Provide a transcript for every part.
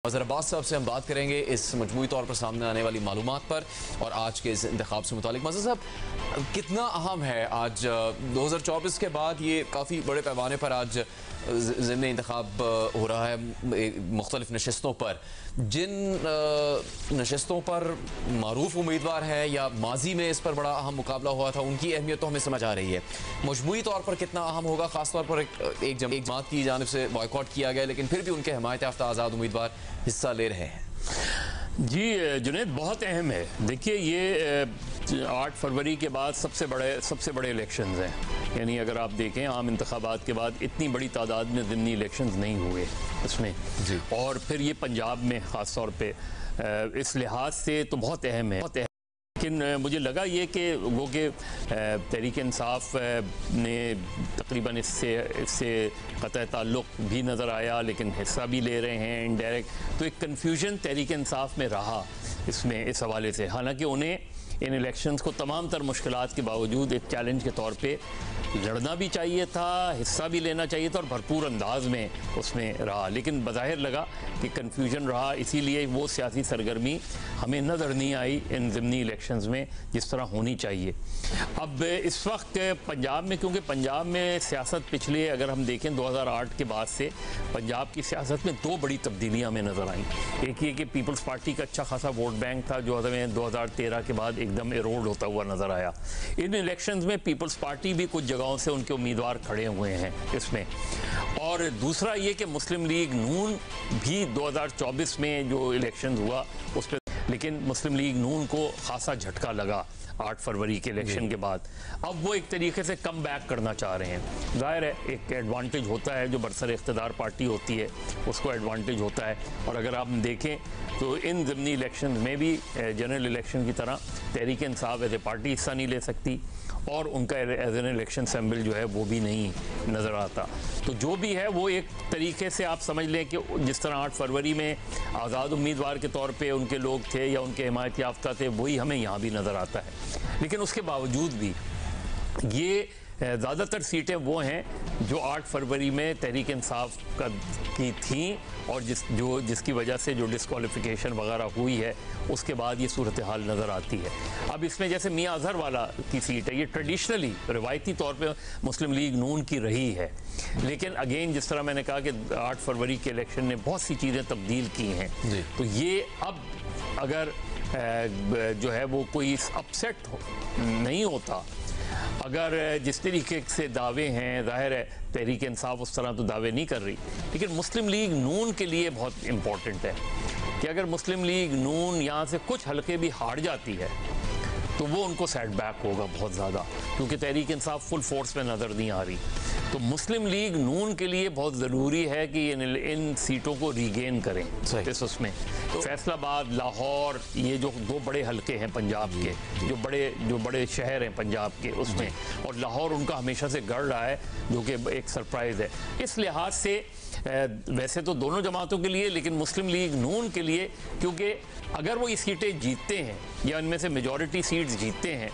वज़ीर अब्बास साहब से हम बात करेंगे इस मजमूई तौर पर सामने आने वाली मालूमात पर और आज के इस इंतखाब से मुतालिक। वज़ीर साहब, कितना अहम है आज 2024 के बाद ये काफ़ी बड़े पैमाने पर आज ज़िम्नी इंतखाब हो रहा है मुख्तलिफ नशस्तों पर, जिन नशस्तों पर मारूफ उम्मीदवार है या माजी में इस पर बड़ा अहम मुकाबला हुआ था, उनकी अहमियत तो हमें समझ आ रही है। मजमूई तौर पर कितना अहम होगा, ख़ासतौर पर एक जमात की जानिब से बॉयकॉट किया गया, लेकिन फिर भी उनके हिमायत याफ्ता आज़ाद उम्मीदवार हिस्सा ले रहे हैं। जी जुनैद, बहुत अहम है। देखिए, ये 8 फरवरी के बाद सबसे बड़े इलेक्शंस हैं। यानी अगर आप देखें, आम इंतखाबात के बाद इतनी बड़ी तादाद में ज़िमनी इलेक्शंस नहीं हुए इसमें जी। और फिर ये पंजाब में ख़ास तौर पे इस लिहाज से तो बहुत अहम है। लेकिन मुझे लगा ये कि वो कि तहरीक इंसाफ ने तकरीबन इससे क़तई ताल्लुक़ भी नज़र आया, लेकिन हिस्सा भी ले रहे हैं इनडायरेक्ट। तो एक कन्फ्यूजन तहरीक इंसाफ में रहा इसमें, इस हवाले से। हालांकि उन्हें इन इलेक्शंस को तमाम तर मुश्किलात के बावजूद एक चैलेंज के तौर पे लड़ना भी चाहिए था, हिस्सा भी लेना चाहिए था और भरपूर अंदाज में उसमें रहा। लेकिन बज़ाहिर लगा कि कन्फ्यूजन रहा, इसीलिए वो सियासी सरगर्मी हमें नज़र नहीं आई इन ज़िमनी इलेक्शंस में जिस तरह होनी चाहिए। अब इस वक्त पंजाब में, क्योंकि पंजाब में सियासत पिछले अगर हम देखें 2008 के बाद से पंजाब की सियासत में 2 बड़ी तब्दीलियाँ हमें नज़र आईं। एक ये कि पीपल्स पार्टी का अच्छा खासा वोट बैंक था जो हमें 2013 के बाद एकदम एरोड होता हुआ नज़र आया। इन इलेक्शंस में पीपल्स पार्टी भी कुछ जगहों से उनके उम्मीदवार खड़े हुए हैं इसमें। और दूसरा ये कि मुस्लिम लीग नून भी 2024 में जो इलेक्शन हुआ उस पर, लेकिन मुस्लिम लीग नून को खासा झटका लगा 8 फरवरी के इलेक्शन के बाद। अब वो एक तरीके से कम बैक करना चाह रहे हैं। ज़ाहिर है एक एडवांटेज होता है, जो बरसर इख्तिदार पार्टी होती है उसको एडवांटेज होता है। और अगर आप देखें तो इन ज़िमनी इलेक्शन में भी जनरल इलेक्शन की तरह Tehreek Insaf as a party हिस्सा नहीं ले सकती और उनका एज एन इलेक्शन सिंबल जो है वो भी नहीं नज़र आता। तो जो भी है वो एक तरीके से आप समझ लें कि जिस तरह 8 फरवरी में आज़ाद उम्मीदवार के तौर पे उनके लोग थे या उनके हिमायत याफ्ता थे, वही हमें यहाँ भी नज़र आता है। लेकिन उसके बावजूद भी ये ज़्यादातर सीटें वो हैं जो 8 फरवरी में तहरीक इंसाफ की थी और जिसकी वजह से जो डिस्क्वालिफिकेशन वगैरह हुई है उसके बाद ये सूरत हाल नज़र आती है। अब इसमें जैसे मियां अजहर वाला की सीट है, ये ट्रेडिशनली रिवायती तौर पे मुस्लिम लीग नून की रही है। लेकिन अगेन जिस तरह मैंने कहा कि 8 फरवरी के इलेक्शन ने बहुत सी चीज़ें तब्दील की हैं, तो ये अब अगर जो है वो कोई अपसेट नहीं होता, अगर जिस तरीके से दावे हैं, ज़ाहिर है तहरीक इंसाफ उस तरह तो दावे नहीं कर रही, लेकिन मुस्लिम लीग नून के लिए बहुत इम्पोर्टेंट है कि अगर मुस्लिम लीग नून यहाँ से कुछ हल्के भी हार जाती है तो वो उनको सेटबैक होगा बहुत ज़्यादा, क्योंकि तहरीक इंसाफ फुल फोर्स में नज़र नहीं आ रही। तो मुस्लिम लीग नून के लिए बहुत ज़रूरी है कि इन सीटों को रीगेन करें। इस उसमें तो फैसलाबाद, लाहौर, ये जो 2 बड़े हलके हैं पंजाब के, जो बड़े शहर हैं पंजाब के, उसमें, और लाहौर उनका हमेशा से गढ़ रहा है जो कि एक सरप्राइज़ है। इस लिहाज से वैसे तो दोनों जमातों के लिए, लेकिन मुस्लिम लीग नून के लिए, क्योंकि अगर वो ये सीटें जीतते हैं या इनमें से मेजॉरिटी सीट्स जीतते हैं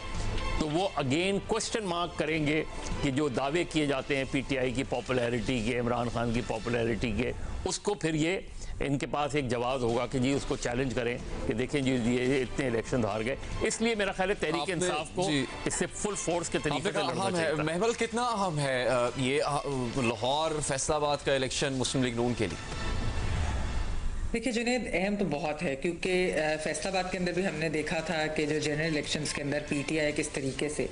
तो वो अगेन क्वेश्चन मार्क करेंगे कि जो दावे किए जाते हैं पीटीआई की पॉपुलैरिटी के, इमरान खान की पॉपुलैरिटी के, उसको फिर ये इनके पास एक जवाब होगा कि जी उसको चैलेंज करें कि देखें जी ये इतने इलेक्शन हार गए। इसलिए मेरा ख्याल है तहरीक इंसाफ को इससे फुल फोर्स के तरीके से लड़ना चाहिए। महमल, कितना अहम है ये लाहौर फैसलाबाद का इलेक्शन मुस्लिम लीग नून के लिए? देखिए जुनैद, अहम तो बहुत है, क्योंकि फैसलाबाद के अंदर भी हमने देखा था कि जो जनरल इलेक्शंस के अंदर पीटीआई किस तरीके से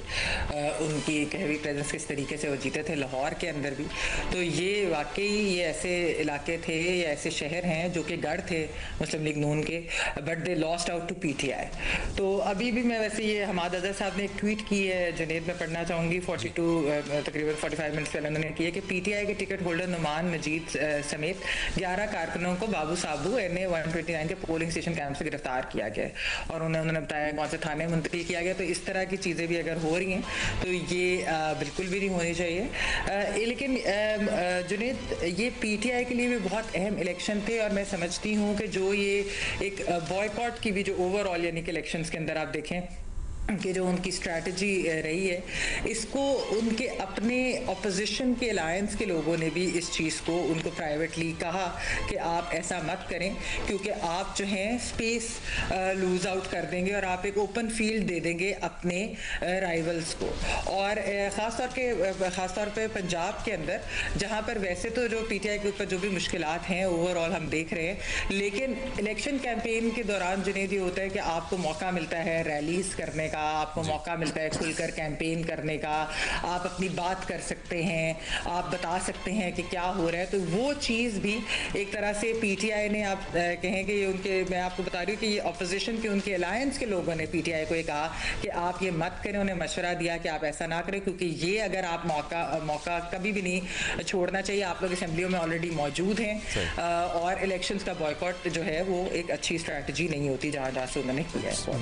उनकी एक हैवी प्रेजेंस किस तरीके से वो जीते थे, लाहौर के अंदर भी। तो ये वाकई ये ऐसे इलाके थे या ऐसे शहर हैं जो कि गढ़ थे मुस्लिम लीग नून के, but they lost out to PTI. तो अभी भी मैं वैसे ये हमाद अजहर साहब ने एक ट्वीट की है जुनैद, में पढ़ना चाहूँगी, तकरीबन 45 मिनट्स पहले उन्होंने की है कि पीटीआई के टिकट होल्डर नुमान मजीद समेत 11 कारकुनों को बाबू साबू NA 129 के पोलिंग स्टेशन कैंप से गिरफ्तार किया गया और उन्होंने बताया कौन से थाने मुंतकिल किया गया। तो इस तरह की चीज़ें भी अगर हो रही हैं तो ये बिल्कुल भी नहीं होनी चाहिए। लेकिन जुनैद, ये पीटीआई के लिए भी बहुत अहम इलेक्शन थे और मैं समझती हूँ कि जो ये एक बॉयकॉट की भी जो ओवरऑल यानी कि इलेक्शंस के अंदर आप देखें कि जो उनकी स्ट्रैटेजी रही है, इसको उनके अपने ऑपोजिशन के अलायंस के लोगों ने भी इस चीज़ को उनको प्राइवेटली कहा कि आप ऐसा मत करें, क्योंकि आप जो हैं स्पेस लूज़ आउट कर देंगे और आप एक ओपन फील्ड दे देंगे अपने राइवल्स को। और ख़ास तौर पे पंजाब के अंदर, जहाँ पर वैसे तो जो पीटीआई के ऊपर जो भी मुश्किलात हैं ओवरऑल हम देख रहे हैं, लेकिन इलेक्शन कैंपेन के दौरान जुनेद ये होता है कि आपको मौका मिलता है रैलीज करने का, आपको मौका मिलता है खुलकर कैंपेन करने का, आप अपनी बात कर सकते हैं, आप बता सकते हैं कि क्या हो रहा है। तो वो चीज़ भी एक तरह से पीटीआई ने, आप कहें कि ये उनके, मैं आपको बता रही हूँ कि ये अपोजिशन के उनके अलायंस के लोगों ने पीटीआई को ये कहा कि आप ये मत करें, उन्हें मशवरा दिया कि आप ऐसा ना करें, क्योंकि ये अगर आप मौका कभी भी नहीं छोड़ना चाहिए। आप लोग असेंबलियों में ऑलरेडी मौजूद हैं और इलेक्शंस का बॉयकॉट जो है वो एक अच्छी स्ट्रैटेजी नहीं होती जहाँ से उन्होंने किया है।